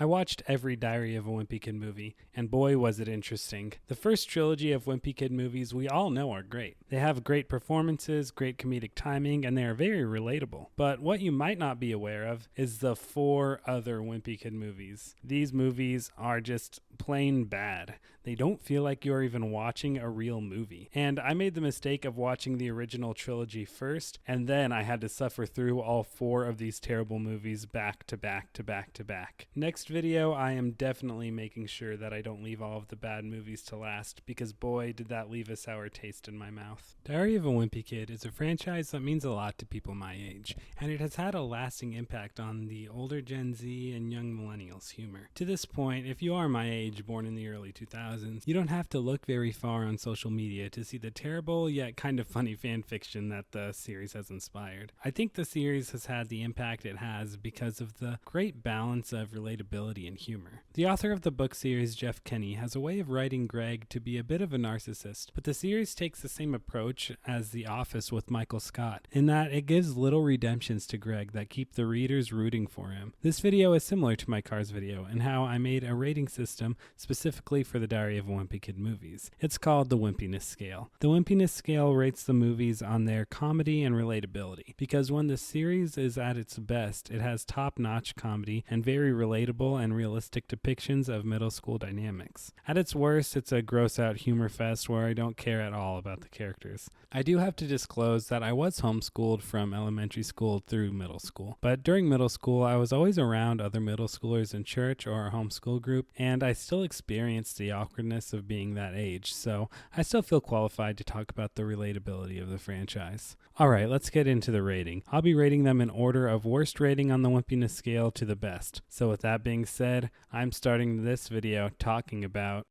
I watched every Diary of a Wimpy Kid movie, and boy was it interesting. The first trilogy of Wimpy Kid movies we all know are great. They have great performances, great comedic timing, and they are very relatable. But what you might not be aware of is the 4 other Wimpy Kid movies. These movies are just plain bad. They don't feel like you're even watching a real movie. And I made the mistake of watching the original trilogy first, and then I had to suffer through all 4 of these terrible movies back to back to back to back. Next video, I am definitely making sure that I don't leave all of the bad movies to last, because boy, did that leave a sour taste in my mouth. Diary of a Wimpy Kid is a franchise that means a lot to people my age, and it has had a lasting impact on the older Gen Z and young millennials humor. To this point, if you are my age, born in the early 2000s, you don't have to look very far on social media to see the terrible yet kind of funny fan fiction that the series has inspired. I think the series has had the impact it has because of the great balance of relatability and humor. The author of the book series, Jeff Kinney, has a way of writing Greg to be a bit of a narcissist, but the series takes the same approach as The Office with Michael Scott, in that it gives little redemptions to Greg that keep the readers rooting for him. This video is similar to my Cars video in how I made a rating system specifically for the Diary of a Wimpy Kid movies. It's called the Wimpiness Scale. The Wimpiness Scale rates the movies on their comedy and relatability, because when the series is at its best, it has top-notch comedy and very relatable and realistic depictions of middle school dynamics. At its worst, it's a gross-out humor fest where I don't care at all about the characters. I do have to disclose that I was homeschooled from elementary school through middle school, but during middle school, I was always around other middle schoolers in church or our homeschool group, and I still experienced the awkwardness of being that age, so I still feel qualified to talk about the relatability of the franchise. Alright, let's get into the rating. I'll be rating them in order of worst rating on the Wimpiness Scale to the best. So with that being said, I'm starting this video talking about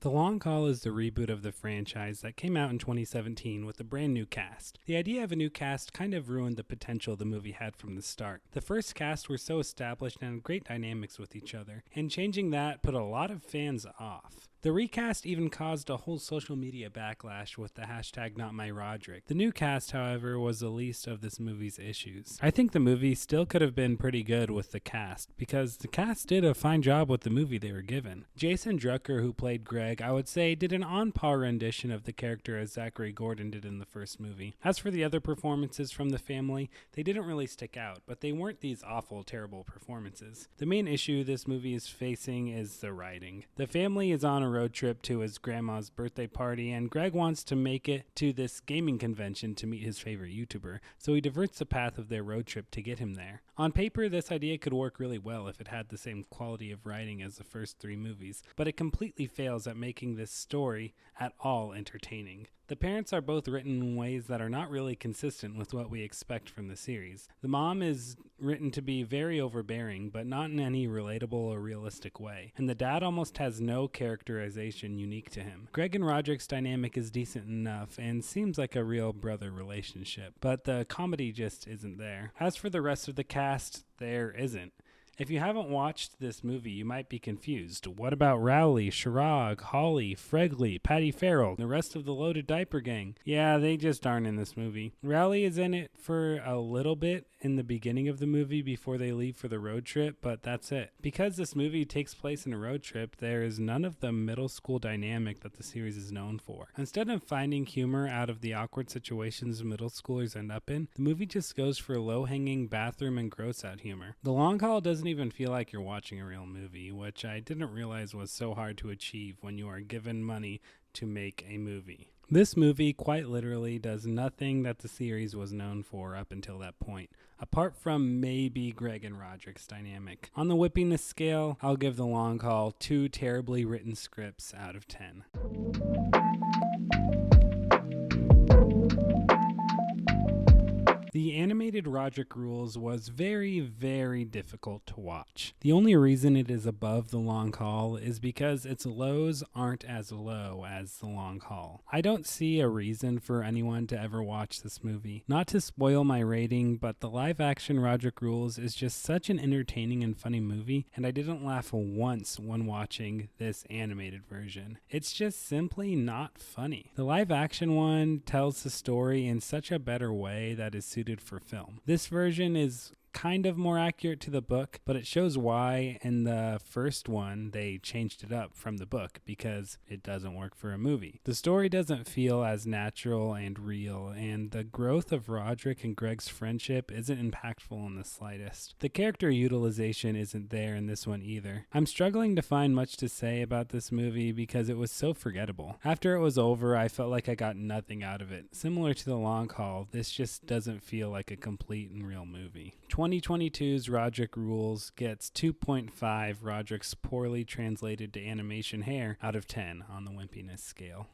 The Long Haul is the reboot of the franchise that came out in 2017 with a brand new cast. The idea of a new cast kind of ruined the potential the movie had from the start. The first cast were so established and had great dynamics with each other, and changing that put a lot of fans off. The recast even caused a whole social media backlash with the hashtag #NotMyRodrick. The new cast, however, was the least of this movie's issues. I think the movie still could have been pretty good with the cast, because the cast did a fine job with the movie they were given. Jason Drucker, who played Greg, I would say did an on-par rendition of the character as Zachary Gordon did in the first movie. As for the other performances from the family, they didn't really stick out, but they weren't these awful, terrible performances. The main issue this movie is facing is the writing. The family is on a road trip to his grandma's birthday party, and Greg wants to make it to this gaming convention to meet his favorite YouTuber, so he diverts the path of their road trip to get him there. On paper, this idea could work really well if it had the same quality of writing as the first 3 movies, but it completely fails at making this story at all entertaining. The parents are both written in ways that are not really consistent with what we expect from the series. The mom is written to be very overbearing, but not in any relatable or realistic way, and the dad almost has no characterization unique to him. Greg and Rodrick's dynamic is decent enough and seems like a real brother relationship, but the comedy just isn't there. As for the rest of the cast, there isn't. If you haven't watched this movie, you might be confused. What about Rowley, Shirag, Holly, Fregley, Patty Farrell, the rest of the Loaded Diaper Gang? Yeah, they just aren't in this movie. Rowley is in it for a little bit in the beginning of the movie before they leave for the road trip, but that's it. Because this movie takes place in a road trip, there is none of the middle school dynamic that the series is known for. Instead of finding humor out of the awkward situations middle schoolers end up in, the movie just goes for low-hanging bathroom and gross-out humor. The Long Haul doesn't even feel like you're watching a real movie, which I didn't realize was so hard to achieve when you are given money to make a movie. This movie quite literally does nothing that the series was known for up until that point, apart from maybe Greg and Rodrick's dynamic. On the Wimpiness scale, I'll give The Long Haul 2 terribly written scripts out of 10. The animated Rodrick Rules was very, very difficult to watch. The only reason it is above The Long Haul is because its lows aren't as low as The Long Haul. I don't see a reason for anyone to ever watch this movie. Not to spoil my rating, but the live-action Rodrick Rules is just such an entertaining and funny movie, and I didn't laugh once when watching this animated version. It's just simply not funny. The live-action one tells the story in such a better way that is suited suited for film. This version is kind of more accurate to the book, but it shows why in the first one they changed it up from the book because it doesn't work for a movie. The story doesn't feel as natural and real, and the growth of Rodrick and Greg's friendship isn't impactful in the slightest. The character utilization isn't there in this one either. I'm struggling to find much to say about this movie because it was so forgettable. After it was over, I felt like I got nothing out of it. Similar to The Long Haul, this just doesn't feel like a complete and real movie. 2022's Rodrick Rules gets 2.5 Rodrick's poorly translated to animation hair out of 10 on the wimpiness scale.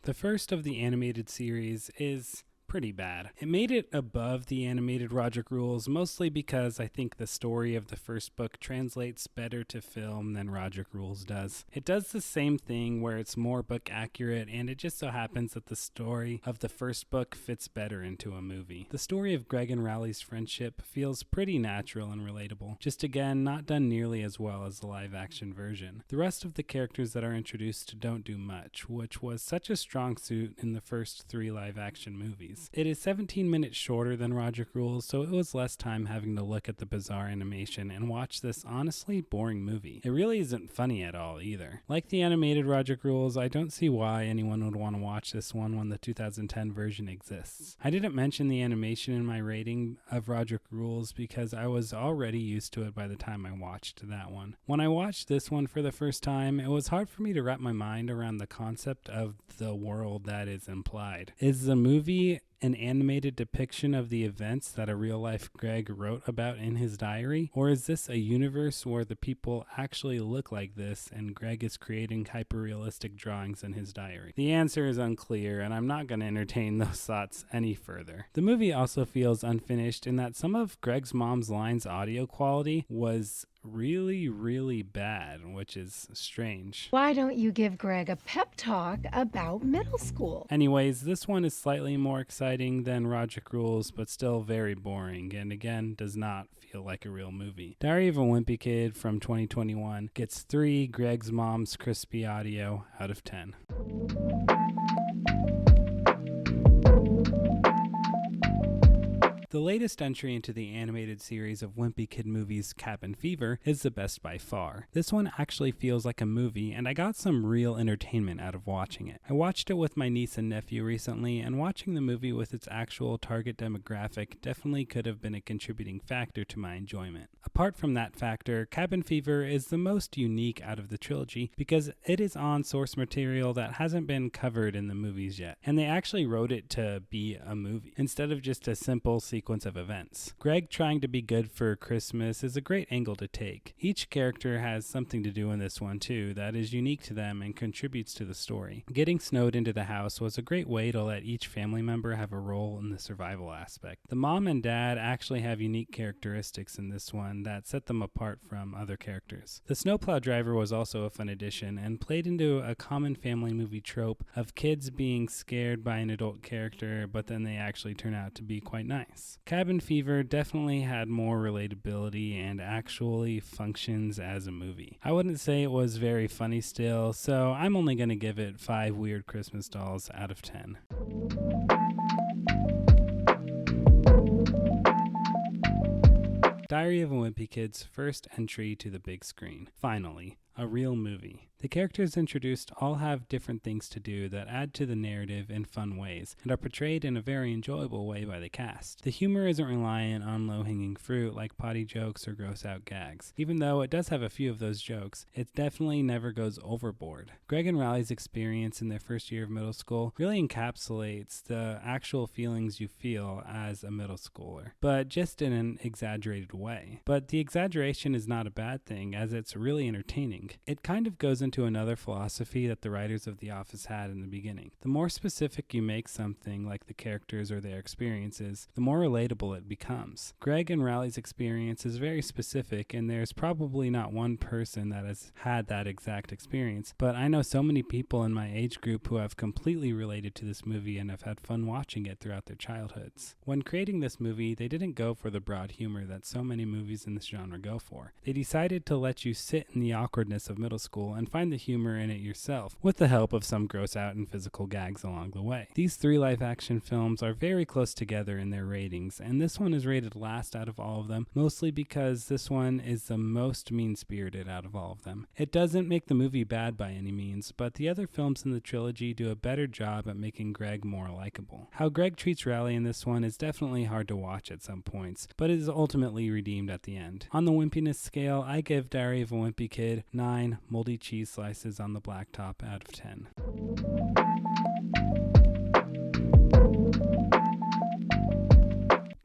The first of the animated series is pretty bad. It made it above the animated Rodrick Rules mostly because I think the story of the first book translates better to film than Rodrick Rules does. It does the same thing where it's more book accurate, and it just so happens that the story of the first book fits better into a movie. The story of Greg and Rowley's friendship feels pretty natural and relatable, just again not done nearly as well as the live action version. The rest of the characters that are introduced don't do much, which was such a strong suit in the first 3 live action movies. It is 17 minutes shorter than Rodrick Rules, so it was less time having to look at the bizarre animation and watch this honestly boring movie. It really isn't funny at all either. Like the animated Rodrick Rules, I don't see why anyone would want to watch this one when the 2010 version exists. I didn't mention the animation in my rating of Rodrick Rules because I was already used to it by the time I watched that one. When I watched this one for the first time, it was hard for me to wrap my mind around the concept of the world that is implied. Is the movie an animated depiction of the events that a real-life Greg wrote about in his diary? Or is this a universe where the people actually look like this and Greg is creating hyper-realistic drawings in his diary? The answer is unclear, and I'm not going to entertain those thoughts any further. The movie also feels unfinished in that some of Greg's mom's lines' audio quality was really bad, which is strange. Why don't you give Greg a pep talk about middle school? Anyways, this one is slightly more exciting than Rodrick Rules, but still very boring, and again, does not feel like a real movie. Diary of a Wimpy Kid from 2021 gets 3 Greg's mom's crispy audio out of 10. The latest entry into the animated series of Wimpy Kid movies, Cabin Fever, is the best by far. This one actually feels like a movie, and I got some real entertainment out of watching it. I watched it with my niece and nephew recently, and watching the movie with its actual target demographic definitely could have been a contributing factor to my enjoyment. Apart from that factor, Cabin Fever is the most unique out of the trilogy because it is on source material that hasn't been covered in the movies yet, and they actually wrote it to be a movie instead of just a simple sequence of events. Greg trying to be good for Christmas is a great angle to take. Each character has something to do in this one too that is unique to them and contributes to the story. Getting snowed into the house was a great way to let each family member have a role in the survival aspect. The mom and dad actually have unique characteristics in this one that set them apart from other characters. The snowplow driver was also a fun addition and played into a common family movie trope of kids being scared by an adult character, but then they actually turn out to be quite nice. Cabin Fever definitely had more relatability and actually functions as a movie. I wouldn't say it was very funny still, so I'm only going to give it 5 weird Christmas dolls out of 10. Diary of a Wimpy Kid's first entry to the big screen. Finally, a real movie. The characters introduced all have different things to do that add to the narrative in fun ways and are portrayed in a very enjoyable way by the cast. The humor isn't reliant on low-hanging fruit like potty jokes or gross-out gags. Even though it does have a few of those jokes, it definitely never goes overboard. Greg and Riley's experience in their first year of middle school really encapsulates the actual feelings you feel as a middle schooler, but just in an exaggerated way. But the exaggeration is not a bad thing, as it's really entertaining. It kind of goes into another philosophy that the writers of The Office had in the beginning. The more specific you make something, like the characters or their experiences, the more relatable it becomes. Greg and Riley's experience is very specific, and there's probably not one person that has had that exact experience, but I know so many people in my age group who have completely related to this movie and have had fun watching it throughout their childhoods. When creating this movie, they didn't go for the broad humor that so many movies in this genre go for. They decided to let you sit in the awkwardness sadness of middle school and find the humor in it yourself, with the help of some gross out and physical gags along the way. These 3 live-action films are very close together in their ratings, and this one is rated last out of all of them, mostly because this one is the most mean-spirited out of all of them. It doesn't make the movie bad by any means, but the other films in the trilogy do a better job at making Greg more likable. How Greg treats Riley in this one is definitely hard to watch at some points, but it is ultimately redeemed at the end. On the wimpiness scale, I give Diary of a Wimpy Kid 9 moldy cheese slices on the blacktop out of 10.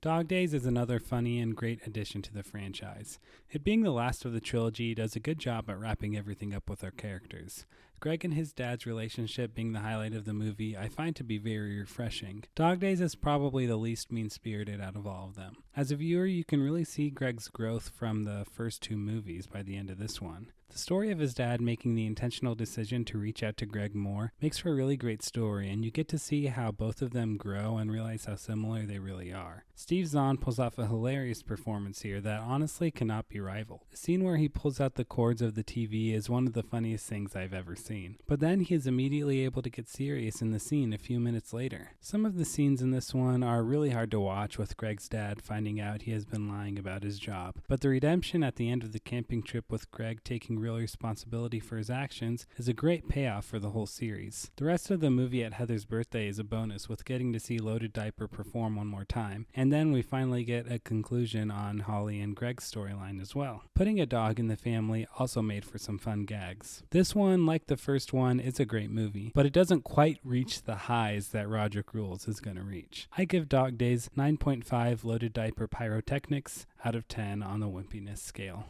Dog Days is another funny and great addition to the franchise. It being the last of the trilogy does a good job at wrapping everything up with our characters. Greg and his dad's relationship being the highlight of the movie I find to be very refreshing. Dog Days is probably the least mean-spirited out of all of them. As a viewer, you can really see Greg's growth from the first 2 movies by the end of this one. The story of his dad making the intentional decision to reach out to Greg more makes for a really great story, and you get to see how both of them grow and realize how similar they really are. Steve Zahn pulls off a hilarious performance here that honestly cannot be rivaled. The scene where he pulls out the cords of the TV is one of the funniest things I've ever seen. But then he is immediately able to get serious in the scene a few minutes later. Some of the scenes in this one are really hard to watch, with Greg's dad finding out he has been lying about his job. But the redemption at the end of the camping trip with Greg taking real responsibility for his actions is a great payoff for the whole series. The rest of the movie at Heather's birthday is a bonus, with getting to see Loaded Diaper perform one more time, and then we finally get a conclusion on Holly and Greg's storyline as well. Putting a dog in the family also made for some fun gags. This one, like the first one, is a great movie, but it doesn't quite reach the highs that Rodrick Rules is going to reach. I give Dog Days 9.5 Loaded Diaper Pyrotechnics out of 10 on the wimpiness scale.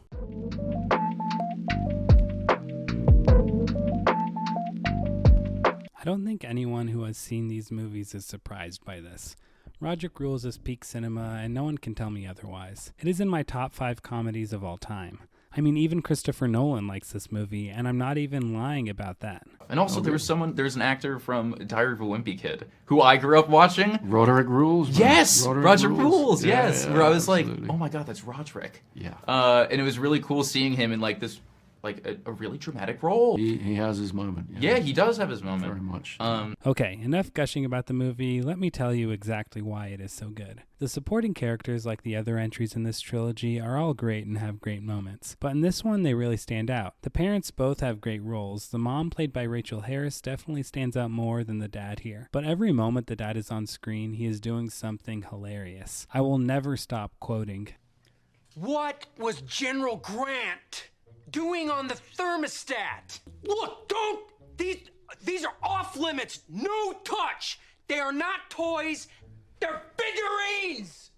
I don't think anyone who has seen these movies is surprised by this. Rodrick Rules is peak cinema, and no one can tell me otherwise. It is in my top 5 comedies of all time. I mean, even Christopher Nolan likes this movie, and I'm not even lying about that. And also, there's an actor from Diary of a Wimpy Kid who I grew up watching. Rodrick Rules. Man. Yes, Rodrick Rules. Yes, Yeah, where I was absolutely. like, oh my god, that's Rodrick. Yeah. And it was really cool seeing him in like this, like a really dramatic role. He has his moment. Yeah, he does have his moment. Very much. Okay, enough gushing about the movie. Let me tell you exactly why it is so good. The supporting characters, like the other entries in this trilogy, are all great and have great moments. But in this one, they really stand out. The parents both have great roles. The mom, played by Rachel Harris, definitely stands out more than the dad here. But every moment the dad is on screen, he is doing something hilarious. I will never stop quoting. What was General Grant doing on the thermostat? Look, don't! These are off limits! No touch! They are not toys! They're figurines!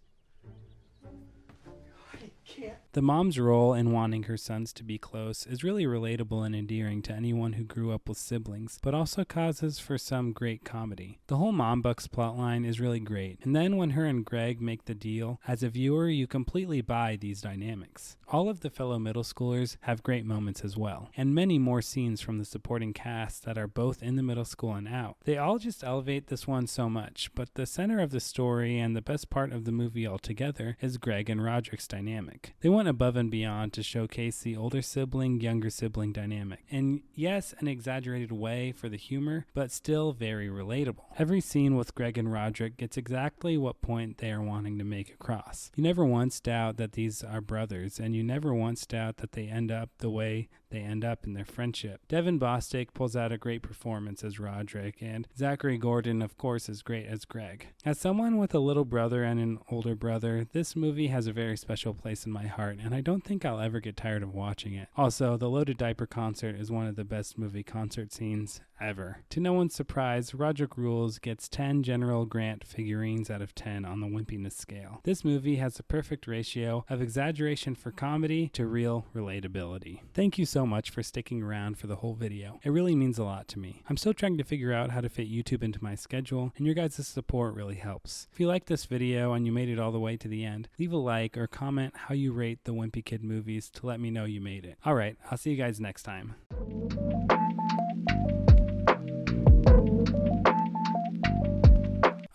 I can't. The mom's role in wanting her sons to be close is really relatable and endearing to anyone who grew up with siblings, but also causes for some great comedy. The whole Mom Bucks plotline is really great, and then when her and Greg make the deal, as a viewer you completely buy these dynamics. All of the fellow middle schoolers have great moments as well, and many more scenes from the supporting cast that are both in the middle school and out. They all just elevate this one so much, but the center of the story and the best part of the movie altogether is Greg and Rodrick's dynamic. They went above and beyond to showcase the older sibling, younger sibling dynamic. And yes, an exaggerated way for the humor, but still very relatable. Every scene with Greg and Rodrick gets exactly what point they are wanting to make across. You never once doubt that these are brothers, and you never once doubt that they end up the way they end up in their friendship. Devin Bostick pulls out a great performance as Rodrick, and Zachary Gordon, of course, is great as Greg. As someone with a little brother and an older brother, this movie has a very special place in my heart, and I don't think I'll ever get tired of watching it. Also, the Loaded Diaper concert is one of the best movie concert scenes ever. To no one's surprise, Rodrick Rules gets 10 General Grant figurines out of 10 on the wimpiness scale. This movie has a perfect ratio of exaggeration for comedy to real relatability. Thank you so much for sticking around for the whole video. It really means a lot to me. I'm still trying to figure out how to fit YouTube into my schedule, and your guys' support really helps. If you liked this video and you made it all the way to the end, leave a like or comment how you rate the Wimpy Kid movies to let me know you made it. Alright, I'll see you guys next time.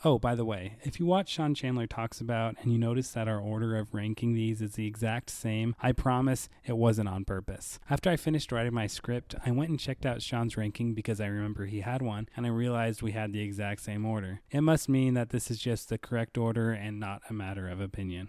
Oh, by the way, if you watch Sean Chandler Talks About and you notice that our order of ranking these is the exact same, I promise it wasn't on purpose. After I finished writing my script, I went and checked out Sean's ranking because I remember he had one, and I realized we had the exact same order. It must mean that this is just the correct order and not a matter of opinion.